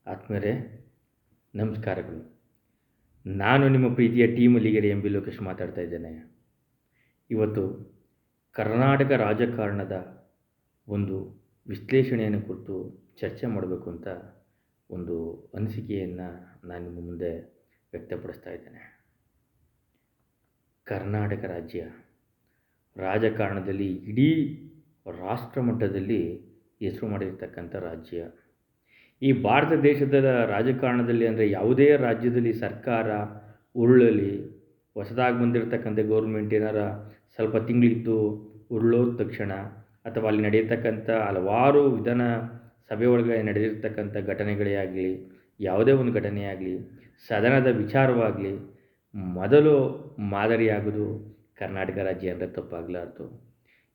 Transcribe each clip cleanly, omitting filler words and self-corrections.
ಆತ್ಮೀಯರೇ, ನಮಸ್ಕಾರಗಳು. ನಾನು ನಿಮ್ಮ ಪ್ರೀತಿಯ ಟೀಮ್ ಅಲಿಗೆರೆ ಎಂ ಬಿ ಲೋಕೇಶ್ ಮಾತಾಡ್ತಾ ಇದ್ದೇನೆ. ಇವತ್ತು ಕರ್ನಾಟಕ ರಾಜಕಾರಣದ ಒಂದು ವಿಶ್ಲೇಷಣೆಯನ್ನು ಕುರಿತು ಚರ್ಚೆ ಮಾಡಬೇಕು ಅಂತ ಒಂದು ಅನಿಸಿಕೆಯನ್ನು ನಾನು ನಿಮ್ಮ ಮುಂದೆ ವ್ಯಕ್ತಪಡಿಸ್ತಾ ಇದ್ದೇನೆ. ಕರ್ನಾಟಕ ರಾಜ್ಯ ರಾಜಕಾರಣದಲ್ಲಿ ಇಡೀ ರಾಷ್ಟ್ರ ಮಟ್ಟದಲ್ಲಿ ಹೆಸರು ಮಾಡಿರ್ತಕ್ಕಂಥ ರಾಜ್ಯ. ಈ ಭಾರತ ದೇಶದ ರಾಜಕಾರಣದಲ್ಲಿ ಅಂದರೆ ಯಾವುದೇ ರಾಜ್ಯದಲ್ಲಿ ಸರ್ಕಾರ ಉರುಳಲಿ, ಹೊಸದಾಗಿ ಬಂದಿರತಕ್ಕಂಥ ಗೌರ್ಮೆಂಟ್ ಏನಾರ ಸ್ವಲ್ಪ ತಿಂಗಳಿದ್ದು ಉರುಳೋದ ತಕ್ಷಣ ಅಥವಾ ಅಲ್ಲಿ ನಡೆಯತಕ್ಕಂಥ ಹಲವಾರು ವಿಧಾನ ಸಭೆ ಒಳಗೆ ನಡೆದಿರ್ತಕ್ಕಂಥ ಘಟನೆಗಳೇ ಆಗಲಿ, ಯಾವುದೇ ಒಂದು ಘಟನೆ ಆಗಲಿ, ಸದನದ ವಿಚಾರವಾಗಲಿ ಮೊದಲು ಮಾದರಿಯಾಗೋದು ಕರ್ನಾಟಕ ರಾಜ್ಯ ಅಂದರೆ ತಪ್ಪಾಗಲಾರ್ದು.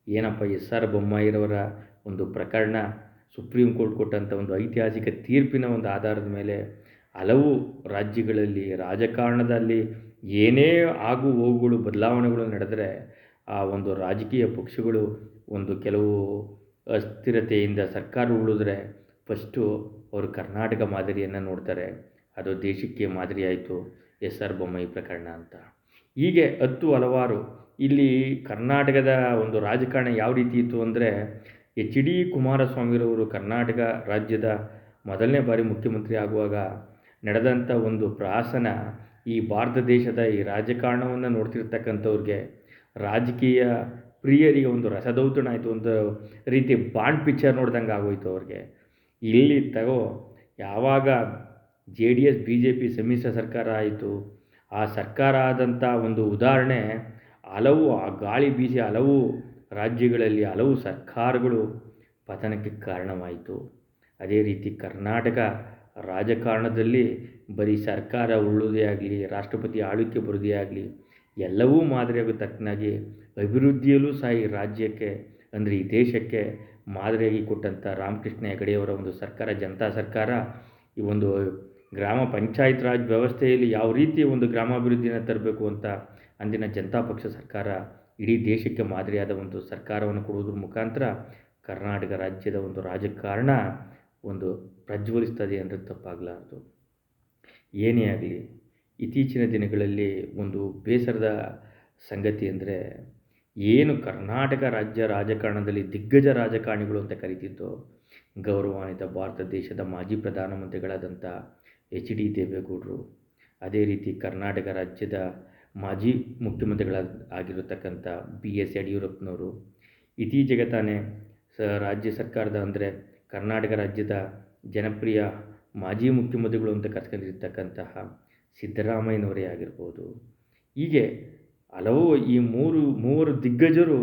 ಏನಪ್ಪ SR ಬೊಮ್ಮಾಯಿರವರ ಒಂದು ಪ್ರಕರಣ ಸುಪ್ರೀಂ ಕೋರ್ಟ್ ಕೊಟ್ಟಂಥ ಒಂದು ಐತಿಹಾಸಿಕ ತೀರ್ಪಿನ ಒಂದು ಆಧಾರದ ಮೇಲೆ ಹಲವು ರಾಜ್ಯಗಳಲ್ಲಿ ರಾಜಕಾರಣದಲ್ಲಿ ಏನೇ ಆಗು ಹೋಗುಗಳು ಬದಲಾವಣೆಗಳು ನಡೆದರೆ ಆ ಒಂದು ರಾಜಕೀಯ ಪಕ್ಷಗಳು ಒಂದು ಕೆಲವು ಅಸ್ಥಿರತೆಯಿಂದ ಸರ್ಕಾರ ಉಳಿದ್ರೆ ಫಸ್ಟು ಅವರು ಕರ್ನಾಟಕ ಮಾದರಿಯನ್ನು ನೋಡ್ತಾರೆ. ಅದು ದೇಶಕ್ಕೆ ಮಾದರಿ ಆಯಿತು SR ಬೊಮ್ಮಾಯಿ ಪ್ರಕರಣ ಅಂತ. ಹೀಗೆ ಹಲವಾರು ಇಲ್ಲಿ ಕರ್ನಾಟಕದ ಒಂದು ರಾಜಕಾರಣ ಯಾವ ರೀತಿ ಇತ್ತು ಅಂದರೆ HD ಕುಮಾರಸ್ವಾಮಿರವರು ಕರ್ನಾಟಕ ರಾಜ್ಯದ ಮೊದಲನೇ ಬಾರಿ ಮುಖ್ಯಮಂತ್ರಿ ಆಗುವಾಗ ನಡೆದಂಥ ಒಂದು ಪ್ರಹಸನ ಈ ಭಾರತ ದೇಶದ ಈ ರಾಜಕಾರಣವನ್ನು ನೋಡ್ತಿರ್ತಕ್ಕಂಥವ್ರಿಗೆ, ರಾಜಕೀಯ ಪ್ರಿಯರಿಗೆ ಒಂದು ರಸದೌತಣ ಆಯಿತು. ಒಂದು ರೀತಿ ಬಾಂಡ್ ಪಿಕ್ಚರ್ ನೋಡ್ದಂಗೆ ಆಗೋಯ್ತು ಅವ್ರಿಗೆ. ಇಲ್ಲಿ ಯಾವಾಗ JDS BJP ಸಮ್ಮಿಶ್ರ ಸರ್ಕಾರ ಆಯಿತು, ಆ ಸರ್ಕಾರ ಆದಂಥ ಒಂದು ಉದಾಹರಣೆ ಹಲವು ಗಾಳಿ ಬೀಸಿ ಹಲವು ರಾಜ್ಯಗಳಲ್ಲಿ ಹಲವು ಸರ್ಕಾರಗಳು ಪತನಕ್ಕೆ ಕಾರಣವಾಯಿತು. ಅದೇ ರೀತಿ ಕರ್ನಾಟಕ ರಾಜಕಾರಣದಲ್ಲಿ ಬರೀ ಸರ್ಕಾರ ಉರುಳೋದೇ ಆಗಲಿ, ರಾಷ್ಟ್ರಪತಿ ಆಳ್ವಿಕೆ ಬರೋದೇ ಆಗಲಿ, ಎಲ್ಲವೂ ಮಾದರಿಯಾಗಿ ತಕ್ಕನಾಗಿ ಅಭಿವೃದ್ಧಿಯಲ್ಲೂ ಸಹ ಈ ರಾಜ್ಯಕ್ಕೆ ಅಂದರೆ ಈ ದೇಶಕ್ಕೆ ಮಾದರಿಯಾಗಿ ಕೊಟ್ಟಂಥ ರಾಮಕೃಷ್ಣ ಹೆಗಡೆಯವರ ಒಂದು ಸರ್ಕಾರ, ಜನತಾ ಸರ್ಕಾರ, ಈ ಒಂದು ಗ್ರಾಮ ಪಂಚಾಯತ್ ರಾಜ್ ವ್ಯವಸ್ಥೆಯಲ್ಲಿ ಯಾವ ರೀತಿ ಒಂದು ಗ್ರಾಮಾಭಿವೃದ್ಧಿಯನ್ನು ತರಬೇಕು ಅಂತ ಅಂದಿನ ಜನತಾ ಪಕ್ಷ ಸರ್ಕಾರ ಇಡೀ ದೇಶಕ್ಕೆ ಮಾದರಿಯಾದ ಒಂದು ಸರ್ಕಾರವನ್ನು ಕೊಡುವುದ್ರ ಮುಖಾಂತರ ಕರ್ನಾಟಕ ರಾಜ್ಯದ ಒಂದು ರಾಜಕಾರಣ ಒಂದು ಪ್ರಜ್ವಲಿಸ್ತದೆ ಅಂದರೆ ತಪ್ಪಾಗಲಾರದು. ಏನೇ ಆಗಲಿ, ಇತ್ತೀಚಿನ ದಿನಗಳಲ್ಲಿ ಒಂದು ಬೇಸರದ ಸಂಗತಿ ಅಂದರೆ ಏನು ಕರ್ನಾಟಕ ರಾಜ್ಯ ರಾಜಕಾರಣದಲ್ಲಿ ದಿಗ್ಗಜ ರಾಜಕಾರಣಿಗಳು ಅಂತ ಕರೀತಿದ್ದೋ ಗೌರವಾನ್ವಿತ ಭಾರತ ದೇಶದ ಮಾಜಿ ಪ್ರಧಾನಮಂತ್ರಿಗಳಾದಂಥ HD ದೇವೇಗೌಡರು, ಅದೇ ರೀತಿ ಕರ್ನಾಟಕ ರಾಜ್ಯದ ಮಾಜಿ ಮುಖ್ಯಮಂತ್ರಿಗಳಾಗಿರತಕ್ಕಂಥ BS ಯಡಿಯೂರಪ್ಪನವರು, ಇತ್ತೀಚೆಗೆ ತಾನೇ ರಾಜ್ಯ ಸರ್ಕಾರದ ಅಂದರೆ ಕರ್ನಾಟಕ ರಾಜ್ಯದ ಜನಪ್ರಿಯ ಮಾಜಿ ಮುಖ್ಯಮಂತ್ರಿಗಳು ಅಂತ ಕರ್ಕೊಂಡಿರ್ತಕ್ಕಂತಹ ಸಿದ್ದರಾಮಯ್ಯನವರೇ ಆಗಿರ್ಬೋದು. ಹೀಗೆ ಹಲವು ಈ ಮೂವರು ದಿಗ್ಗಜರು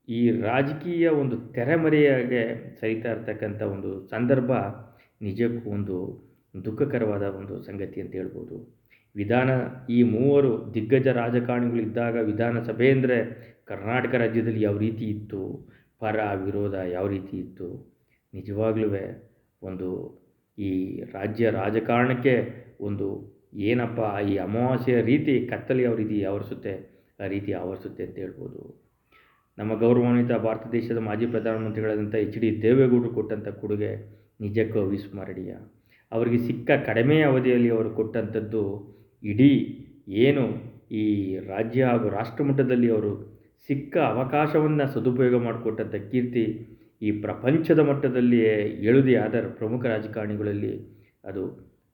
ಈ ರಾಜಕೀಯ ಒಂದು ತೆರೆಮರೆಯಾಗೆ ಸರಿತಾ ಇರ್ತಕ್ಕಂಥ ಒಂದು ಸಂದರ್ಭ ನಿಜಕ್ಕೂ ಒಂದು ದುಃಖಕರವಾದ ಒಂದು ಸಂಗತಿ ಅಂತ ಹೇಳ್ಬೋದು. ಈ ಮೂವರು ದಿಗ್ಗಜ ರಾಜಕಾರಣಿಗಳಿದ್ದಾಗ ವಿಧಾನಸಭೆ ಅಂದರೆ ಕರ್ನಾಟಕ ರಾಜ್ಯದಲ್ಲಿ ಯಾವ ರೀತಿ ಇತ್ತು, ಪರ ವಿರೋಧ ಯಾವ ರೀತಿ ಇತ್ತು, ನಿಜವಾಗ್ಲೂ ಒಂದು ಈ ರಾಜ್ಯ ರಾಜಕಾರಣಕ್ಕೆ ಒಂದು ಏನಪ್ಪ ಈ ಅಮಾವಾಸ್ಯೆಯ ರೀತಿ ಕತ್ತಲೆ ಯಾವ ರೀತಿ ಆವರಿಸುತ್ತೆ ಆ ರೀತಿ ಆವರಿಸುತ್ತೆ ಅಂತ ಹೇಳ್ಬೋದು. ನಮ್ಮ ಗೌರವಾನ್ವಿತ ಭಾರತ ದೇಶದ ಮಾಜಿ ಪ್ರಧಾನಮಂತ್ರಿಗಳಾದಂಥ HD ದೇವೇಗೌಡರು ಕೊಟ್ಟಂಥ ಕೊಡುಗೆ ನಿಜಕ್ಕೂ ಅವಿಸ್ಮರಣೀಯ. ಅವರಿಗೆ ಸಿಕ್ಕ ಕಡಿಮೆ ಅವಧಿಯಲ್ಲಿ ಅವರು ಕೊಟ್ಟಂಥದ್ದು ಇಡೀ ಏನು ಈ ರಾಜ್ಯ ಹಾಗೂ ರಾಷ್ಟ್ರಮಟ್ಟದಲ್ಲಿ ಅವರು ಸಿಕ್ಕ ಅವಕಾಶವನ್ನು ಸದುಪಯೋಗ ಮಾಡಿಕೊಟ್ಟಂಥ ಕೀರ್ತಿ ಈ ಪ್ರಪಂಚದ ಮಟ್ಟದಲ್ಲಿಯೇ ಎಳುದೇ ಆದ ಪ್ರಮುಖ ರಾಜಕಾರಣಿಗಳಲ್ಲಿ ಅದು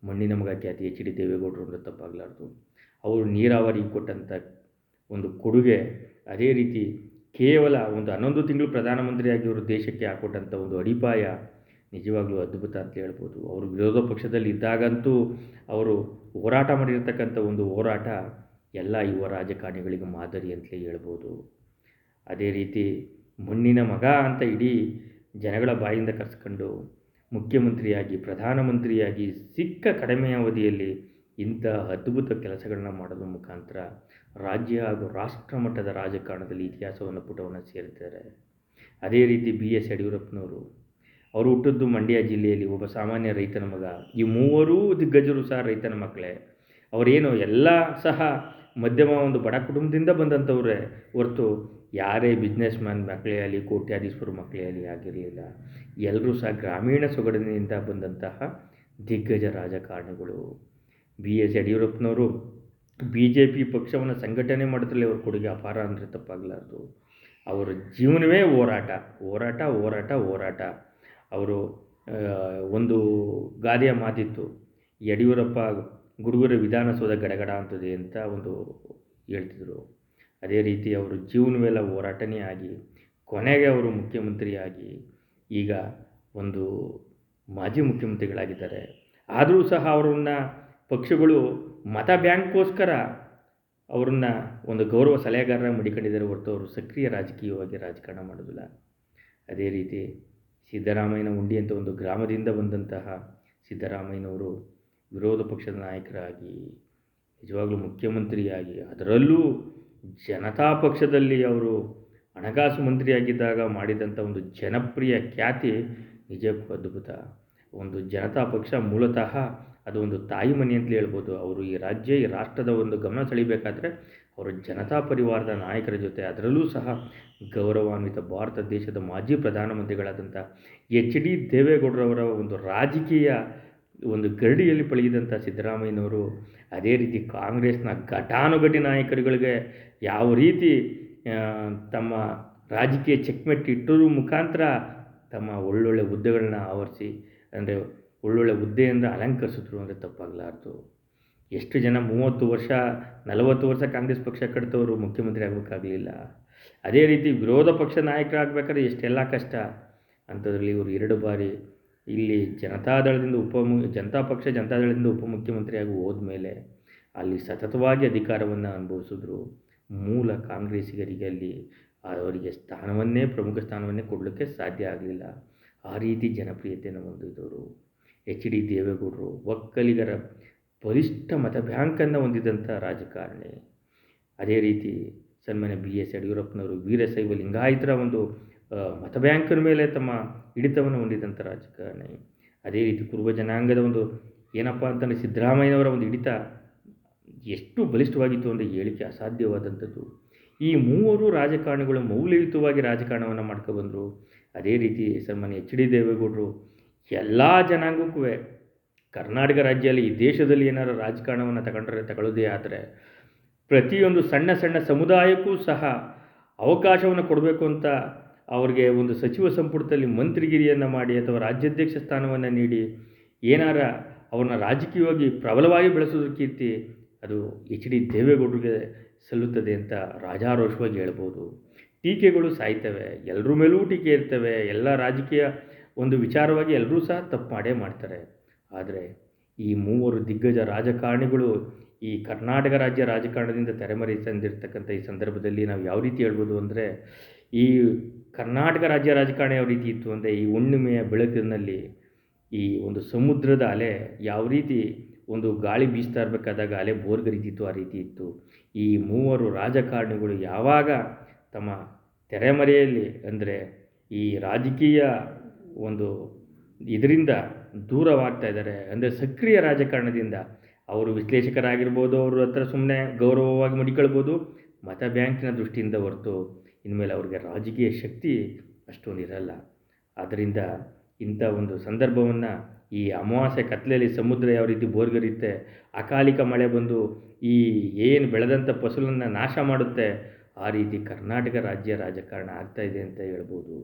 ಮಣ್ಣಿನ ಮಗ ಖ್ಯಾತಿ HD ದೇವೇಗೌಡರು ಅಂದರೆ ತಪ್ಪಾಗಲಾರ್ದು. ಅವರು ನೀರಾವರಿ ಕೊಟ್ಟಂಥ ಒಂದು ಕೊಡುಗೆ, ಅದೇ ರೀತಿ ಕೇವಲ ಒಂದು 11 ತಿಂಗಳು ಪ್ರಧಾನಮಂತ್ರಿಯಾಗಿ ಅವರು ದೇಶಕ್ಕೆ ಹಾಕೊಟ್ಟಂಥ ಒಂದು ಅಡಿಪಾಯ ನಿಜವಾಗ್ಲೂ ಅದ್ಭುತ ಅಂತ ಹೇಳ್ಬೋದು. ಅವರು ವಿರೋಧ ಪಕ್ಷದಲ್ಲಿ ಇದ್ದಾಗಂತೂ ಅವರು ಹೋರಾಟ ಮಾಡಿರ್ತಕ್ಕಂಥ ಒಂದು ಹೋರಾಟ ಎಲ್ಲ ಯುವ ರಾಜಕಾರಣಿಗಳಿಗೆ ಮಾದರಿ ಅಂತಲೇ ಹೇಳ್ಬೋದು. ಅದೇ ರೀತಿ ಮಣ್ಣಿನ ಮಗ ಅಂತ ಇಡೀ ಜನಗಳ ಬಾಯಿಂದ ಕರೆಸ್ಕೊಂಡು ಮುಖ್ಯಮಂತ್ರಿಯಾಗಿ ಪ್ರಧಾನಮಂತ್ರಿಯಾಗಿ ಸಿಕ್ಕ ಕಡಿಮೆ ಅವಧಿಯಲ್ಲಿ ಇಂಥ ಅದ್ಭುತ ಕೆಲಸಗಳನ್ನ ಮಾಡೋದ್ರ ಮುಖಾಂತರ ರಾಜ್ಯ ಹಾಗೂ ರಾಷ್ಟ್ರ ಮಟ್ಟದ ರಾಜಕಾರಣದಲ್ಲಿ ಇತಿಹಾಸವನ್ನು ಪುಟವನ್ನು ಸೇರಿದ್ದಾರೆ. ಅದೇ ರೀತಿ BS ಯಡಿಯೂರಪ್ಪನವರು, ಅವರು ಹುಟ್ಟಿದ್ದು ಮಂಡ್ಯ ಜಿಲ್ಲೆಯಲ್ಲಿ, ಒಬ್ಬ ಸಾಮಾನ್ಯ ರೈತನ ಮಗ. ಈ ಮೂವರೂ ದಿಗ್ಗಜರು ಸಹ ರೈತನ ಮಕ್ಕಳೇ. ಅವರೇನು ಎಲ್ಲ ಸಹ ಮಧ್ಯಮ ಒಂದು ಬಡ ಕುಟುಂಬದಿಂದ ಬಂದಂಥವ್ರೆ ಹೊರತು ಯಾರೇ ಬಿಸ್ನೆಸ್ ಮ್ಯಾನ್ ಮಕ್ಕಳೇ ಆಗಲಿ, ಕೋಟ್ಯಾಧೀಶ್ವರ ಮಕ್ಕಳೇ ಆಗಲಿ ಆಗಿರಲಿಲ್ಲ. ಎಲ್ಲರೂ ಸಹ ಗ್ರಾಮೀಣ ಸೊಗಡಿನಿಂದ ಬಂದಂತಹ ದಿಗ್ಗಜ ರಾಜಕಾರಣಿಗಳು. ಬಿ ಎಸ್ ಯಡಿಯೂರಪ್ಪನವರು ಬಿ ಜೆ ಪಿ ಪಕ್ಷವನ್ನು ಸಂಘಟನೆ ಮಾಡೋದ್ರಲ್ಲಿ ಅವ್ರ ಕೊಡುಗೆ ಅಪಾರ ಅಂದರೆ ತಪ್ಪಾಗಲಾರ್ದು. ಅವರ ಜೀವನವೇ ಹೋರಾಟ ಹೋರಾಟ ಹೋರಾಟ ಹೋರಾಟ. ಅವರು ಒಂದು ಗಾದೆಯ ಮಾತಿತ್ತು, ಯಡಿಯೂರಪ್ಪ ಗುಡುಗುರ ವಿಧಾನಸೌಧ ಗಡಗಡ ಅಂತದೆ ಅಂತ ಒಂದು ಹೇಳ್ತಿದ್ರು. ಅದೇ ರೀತಿ ಅವರು ಜೀವನವೆಲ್ಲ ಹೋರಾಟನೇ ಆಗಿ ಕೊನೆಗೆ ಅವರು ಮುಖ್ಯಮಂತ್ರಿಯಾಗಿ ಈಗ ಒಂದು ಮಾಜಿ ಮುಖ್ಯಮಂತ್ರಿಗಳಾಗಿದ್ದಾರೆ. ಆದರೂ ಸಹ ಅವರನ್ನು ಪಕ್ಷಗಳು ಮತ ಬ್ಯಾಂಕ್ಗೋಸ್ಕರ ಅವರನ್ನ ಒಂದು ಗೌರವ ಸಲಹೆಗಾರರಾಗಿ ಮಡಿಕೊಂಡಿದ್ದಾರೆ ಹೊರತು ಅವರು ಸಕ್ರಿಯ ರಾಜಕೀಯವಾಗಿ ರಾಜಕಾರಣ ಮಾಡೋದಿಲ್ಲ. ಅದೇ ರೀತಿ ಸಿದ್ದರಾಮಯ್ಯನ ಉಂಡಿ ಅಂತ ಒಂದು ಗ್ರಾಮದಿಂದ ಬಂದಂತಹ ಸಿದ್ದರಾಮಯ್ಯನವರು ವಿರೋಧ ಪಕ್ಷದ ನಾಯಕರಾಗಿ ನಿಜವಾಗ್ಲೂ ಮುಖ್ಯಮಂತ್ರಿಯಾಗಿ, ಅದರಲ್ಲೂ ಜನತಾ ಪಕ್ಷದಲ್ಲಿ ಅವರು ಹಣಕಾಸು ಮಂತ್ರಿಯಾಗಿದ್ದಾಗ ಮಾಡಿದಂಥ ಒಂದು ಜನಪ್ರಿಯ ಖ್ಯಾತಿ ನಿಜಕ್ಕೂ ಅದ್ಭುತ. ಒಂದು ಜನತಾ ಪಕ್ಷ ಮೂಲತಃ ಅದು ಒಂದು ತಾಯಿ ಮನೆ ಅಂತಲೇ ಹೇಳ್ಬೋದು. ಅವರು ಈ ರಾಜ್ಯ ಈ ರಾಷ್ಟ್ರದ ಒಂದು ಗಮನ ಸೆಳೀಬೇಕಾದ್ರೆ ಅವರು ಜನತಾ ಪರಿವಾರದ ನಾಯಕರ ಜೊತೆ, ಅದರಲ್ಲೂ ಸಹ ಗೌರವಾನ್ವಿತ ಭಾರತ ದೇಶದ ಮಾಜಿ ಪ್ರಧಾನಮಂತ್ರಿಗಳಾದಂಥ ಎಚ್ ಡಿ ದೇವೇಗೌಡರವರ ಒಂದು ರಾಜಕೀಯ ಒಂದು ಗರಡಿಯಲ್ಲಿ ಪಳಗಿದಂಥ ಸಿದ್ದರಾಮಯ್ಯನವರು ಅದೇ ರೀತಿ ಕಾಂಗ್ರೆಸ್ನ ಘಟಾನುಘಟಿ ನಾಯಕರುಗಳಿಗೆ ಯಾವ ರೀತಿ ತಮ್ಮ ರಾಜಕೀಯ ಚೆಕ್ಮೆಟ್ ಇಟ್ಟರ ಮುಖಾಂತರ ತಮ್ಮ ಒಳ್ಳೊಳ್ಳೆ ಹುದ್ದೆಗಳನ್ನ ಆವರಿಸಿ, ಅಂದರೆ ಒಳ್ಳೊಳ್ಳೆ ಹುದ್ದೆಯಿಂದ ಅಲಂಕರಿಸಿದ್ರು ಅಂದರೆ ತಪ್ಪಾಗಲಾರ್ದು. ಎಷ್ಟು ಜನ 30 ವರ್ಷ 40 ವರ್ಷ ಕಾಂಗ್ರೆಸ್ ಪಕ್ಷ ಕಟ್ಟಿದವರು ಮುಖ್ಯಮಂತ್ರಿ ಆಗಬೇಕಾಗಲಿಲ್ಲ. ಅದೇ ರೀತಿ ವಿರೋಧ ಪಕ್ಷ ನಾಯಕರಾಗಬೇಕಾದ್ರೆ ಎಷ್ಟೆಲ್ಲ ಕಷ್ಟ. ಅಂಥದ್ರಲ್ಲಿ ಇವರು 2 ಬಾರಿ ಇಲ್ಲಿ ಜನತಾ ಪಕ್ಷದಿಂದ ಉಪಮುಖ್ಯಮಂತ್ರಿಯಾಗಿ ಹೋದ್ಮೇಲೆ ಅಲ್ಲಿ ಸತತವಾಗಿ ಅಧಿಕಾರವನ್ನು ಅನುಭವಿಸಿದ್ರು. ಮೂಲ ಕಾಂಗ್ರೆಸ್ಸಿಗರಿಗೆ ಅಲ್ಲಿ ಅವರಿಗೆ ಪ್ರಮುಖ ಸ್ಥಾನವನ್ನೇ ಕೊಡಲಿಕ್ಕೆ ಸಾಧ್ಯ ಆಗಲಿಲ್ಲ. ಆ ರೀತಿ ಜನಪ್ರಿಯತೆಯನ್ನು ಹೊಂದಿದವರು ಎಚ್ ಡಿ ದೇವೇಗೌಡರು. ಒಕ್ಕಲಿಗರ ಬಲಿಷ್ಠ ಮತ ಬ್ಯಾಂಕನ್ನು ಹೊಂದಿದಂಥ ರಾಜಕಾರಣಿ. ಅದೇ ರೀತಿ ಸನ್ಮಾನ್ಯ ಬಿ ಎಸ್ ಯಡಿಯೂರಪ್ಪನವರು ವೀರಶೈವ ಲಿಂಗಾಯತರ ಒಂದು ಮತ ಬ್ಯಾಂಕಿನ ಮೇಲೆ ತಮ್ಮ ಹಿಡಿತವನ್ನು ಹೊಂದಿದಂಥ ರಾಜಕಾರಣಿ. ಅದೇ ರೀತಿ ಕುರುಬ ಜನಾಂಗದ ಒಂದು ಏನಪ್ಪ ಅಂತಂದರೆ ಸಿದ್ದರಾಮಯ್ಯನವರ ಒಂದು ಹಿಡಿತ ಎಷ್ಟು ಬಲಿಷ್ಠವಾಗಿತ್ತು ಅಂದರೆ ಹೇಳಿಕೆ ಅಸಾಧ್ಯವಾದಂಥದ್ದು. ಈ ಮೂವರು ರಾಜಕಾರಣಿಗಳು ಮೌಲ್ಯಯುತವಾಗಿ ರಾಜಕಾರಣವನ್ನು ಮಾಡ್ಕೊಬಂದರು. ಅದೇ ರೀತಿ ಸನ್ಮಾನ್ಯ ಎಚ್ ಡಿ ದೇವೇಗೌಡರು ಎಲ್ಲ ಜನಾಂಗಕ್ಕೂ ಕರ್ನಾಟಕ ರಾಜ್ಯದಲ್ಲಿ ಈ ದೇಶದಲ್ಲಿ ಏನಾರು ರಾಜಕಾರಣವನ್ನು ತಗೊಳ್ಳೋದೇ ಆದರೆ ಪ್ರತಿಯೊಂದು ಸಣ್ಣ ಸಣ್ಣ ಸಮುದಾಯಕ್ಕೂ ಸಹ ಅವಕಾಶವನ್ನು ಕೊಡಬೇಕು ಅಂತ ಅವ್ರಿಗೆ ಒಂದು ಸಚಿವ ಸಂಪುಟದಲ್ಲಿ ಮಂತ್ರಿಗಿರಿಯನ್ನು ಮಾಡಿ ಅಥವಾ ರಾಜ್ಯಾಧ್ಯಕ್ಷ ಸ್ಥಾನವನ್ನು ನೀಡಿ ಏನಾರ ಅವ್ರನ್ನ ರಾಜಕೀಯವಾಗಿ ಪ್ರಬಲವಾಗಿ ಬೆಳೆಸೋದ್ರ ಕೀರ್ತಿ ಅದು ಎಚ್ ಡಿ ದೇವೇಗೌಡರಿಗೆ ಸಲ್ಲುತ್ತದೆ ಅಂತ ರಾಜಾರೋಷವಾಗಿ ಹೇಳ್ಬೋದು. ಟೀಕೆಗಳು ಸಾಯ್ತವೆ, ಎಲ್ಲರ ಮೇಲೂ ಟೀಕೆ ಇರ್ತವೆ. ಎಲ್ಲ ರಾಜಕೀಯ ಒಂದು ವಿಚಾರವಾಗಿ ಎಲ್ಲರೂ ಸಹ ತಪ್ಪು ಮಾಡೇ ಮಾಡ್ತಾರೆ. ಆದರೆ ಈ ಮೂವರು ದಿಗ್ಗಜ ರಾಜಕಾರಣಿಗಳು ಈ ಕರ್ನಾಟಕ ರಾಜ್ಯ ರಾಜಕಾರಣದಿಂದ ತೆರೆಮರೆ ತಂದಿರ್ತಕ್ಕಂಥ ಈ ಸಂದರ್ಭದಲ್ಲಿ ನಾವು ಯಾವ ರೀತಿ ಹೇಳ್ಬೋದು ಅಂದರೆ, ಈ ಕರ್ನಾಟಕ ರಾಜ್ಯ ರಾಜಕಾರಣ ಯಾವ ರೀತಿ ಇತ್ತು ಅಂದರೆ, ಈ ಹುಣ್ಣಿಮೆಯ ಬೆಳಕಿನಲ್ಲಿ ಈ ಒಂದು ಸಮುದ್ರದ ಅಲೆ ಯಾವ ರೀತಿ ಒಂದು ಗಾಳಿ ಬೀಸ್ತಾ ಇರಬೇಕಾದಾಗ ಅಲೆ ಬೋರ್ಗರಿತಿತ್ತು ಆ ರೀತಿ ಇತ್ತು. ಈ ಮೂವರು ರಾಜಕಾರಣಿಗಳು ಯಾವಾಗ ತಮ್ಮ ತೆರೆಮರೆಯಲ್ಲಿ ಅಂದರೆ ಈ ರಾಜಕೀಯ ಒಂದು ಇದರಿಂದ ದೂರವಾಗ್ತಾ ಇದ್ದಾರೆ, ಅಂದರೆ ಸಕ್ರಿಯ ರಾಜಕಾರಣದಿಂದ ಅವರು ವಿಶ್ಲೇಷಕರಾಗಿರ್ಬೋದು, ಅವ್ರ ಹತ್ರ ಸುಮ್ಮನೆ ಗೌರವವಾಗಿ ಮಡಿಕೊಳ್ಬೋದು, ಮತ ಬ್ಯಾಂಕಿನ ದೃಷ್ಟಿಯಿಂದ ಹೊರತು ಇನ್ಮೇಲೆ ಅವ್ರಿಗೆ ರಾಜಕೀಯ ಶಕ್ತಿ ಅಷ್ಟೊಂದು ಇರಲ್ಲ. ಆದ್ದರಿಂದ ಇಂಥ ಒಂದು ಸಂದರ್ಭವನ್ನು ಈ ಅಮಾವಾಸ್ಯೆ ಕತ್ತಲೆಯಲ್ಲಿ ಸಮುದ್ರ ಯಾವ ರೀತಿ ಬೋರ್ಗರಿಯುತ್ತೆ, ಅಕಾಲಿಕ ಮಳೆ ಬಂದು ಈ ಏನು ಬೆಳೆದಂಥ ಫಸಲನ್ನು ನಾಶ ಮಾಡುತ್ತೆ, ಆ ರೀತಿ ಕರ್ನಾಟಕ ರಾಜ್ಯ ರಾಜಕಾರಣ ಆಗ್ತಾಯಿದೆ ಅಂತ ಹೇಳ್ಬೋದು.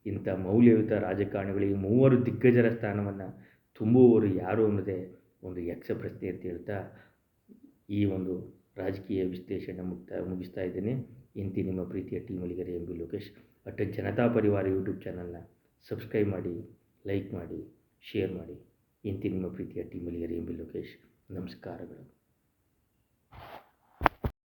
ಇಂಥ ಮೌಲ್ಯಯುತ ರಾಜಕಾರಣಿಗಳು ಈ ಮೂವರು ದಿಗ್ಗಜರ ಸ್ಥಾನವನ್ನು ತುಂಬುವವರು ಯಾರು ಅನ್ನೋದೇ ಒಂದು ಯಕ್ಷ ಪ್ರಶ್ನೆ ಅಂತ ಹೇಳ್ತಾ ಈ ಒಂದು ರಾಜಕೀಯ ವಿಶ್ಲೇಷಣೆ ಮುಗಿಸ್ತಾ ಇದ್ದೀನಿ. ಇಂತಿ ನಿಮ್ಮ ಪ್ರೀತಿಯ ಟಿ ಮಲಿಗರೆ ಎಂ ಬಿ ಲೋಕೇಶ್. ಜನತಾ ಪರಿವಾರ ಯೂಟ್ಯೂಬ್ ಚಾನಲ್ನ ಸಬ್ಸ್ಕ್ರೈಬ್ ಮಾಡಿ, ಲೈಕ್ ಮಾಡಿ, ಶೇರ್ ಮಾಡಿ. ಇಂತಿ ನಿಮ್ಮ ಪ್ರೀತಿಯ ಟಿ ಮಲಿಗರೆ ಎಂ ಬಿ ಲೋಕೇಶ್. ನಮಸ್ಕಾರಗಳು.